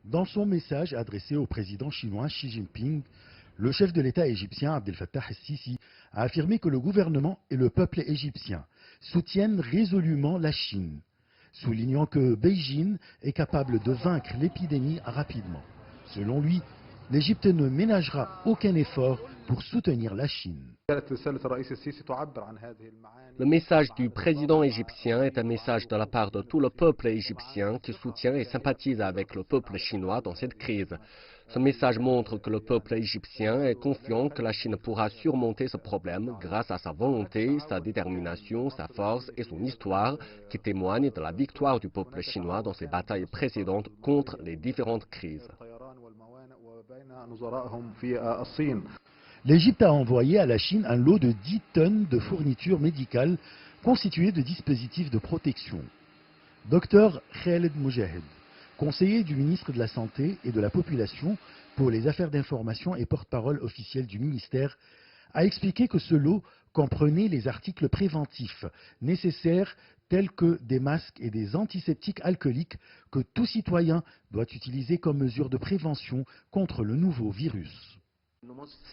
Dans son message adressé au président chinois Xi Jinping, le chef de l'État égyptien Abdel Fattah el-Sisi a affirmé que le gouvernement et le peuple égyptien soutiennent résolument la Chine, soulignant que Beijing est capable de vaincre l'épidémie rapidement. Selon lui, l'Égypte ne ménagera aucun effort pour soutenir la Chine. Le message du président égyptien est un message de la part de tout le peuple égyptien qui soutient et sympathise avec le peuple chinois dans cette crise. Ce message montre que le peuple égyptien est confiant que la Chine pourra surmonter ce problème grâce à sa volonté, sa détermination, sa force et son histoire qui témoignent de la victoire du peuple chinois dans ses batailles précédentes contre les différentes crises. L'Égypte a envoyé à la Chine un lot de 10 tonnes de fournitures médicales constituées de dispositifs de protection. Dr Khaled Mojahed, conseiller du ministre de la Santé et de la Population pour les affaires d'information et porte-parole officiel du ministère, a expliqué que ce lot comprenait les articles préventifs nécessaires tels que des masques et des antiseptiques alcooliques que tout citoyen doit utiliser comme mesure de prévention contre le nouveau virus.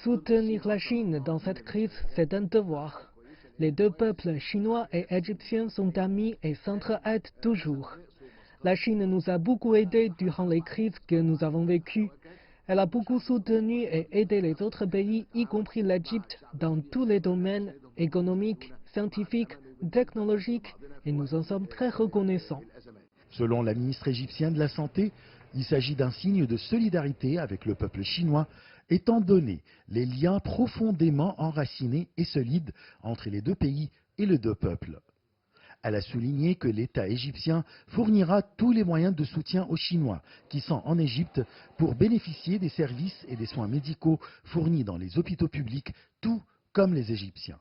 Soutenir la Chine dans cette crise, c'est un devoir. Les deux peuples chinois et égyptiens sont amis et s'entraident toujours. La Chine nous a beaucoup aidés durant les crises que nous avons vécues. Elle a beaucoup soutenu et aidé les autres pays, y compris l'Égypte, dans tous les domaines économiques, scientifiques, technologiques, et nous en sommes très reconnaissants. Selon la ministre égyptienne de la Santé, il s'agit d'un signe de solidarité avec le peuple chinois, étant donné les liens profondément enracinés et solides entre les deux pays et les deux peuples. Elle a souligné que l'État égyptien fournira tous les moyens de soutien aux Chinois qui sont en Égypte pour bénéficier des services et des soins médicaux fournis dans les hôpitaux publics, tout comme les Égyptiens.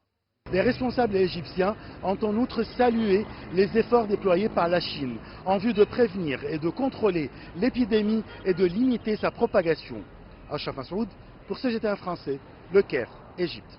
Les responsables égyptiens ont en outre salué les efforts déployés par la Chine en vue de prévenir et de contrôler l'épidémie et de limiter sa propagation. Achraf Massoud, pour CGTN français, Le Caire, Égypte.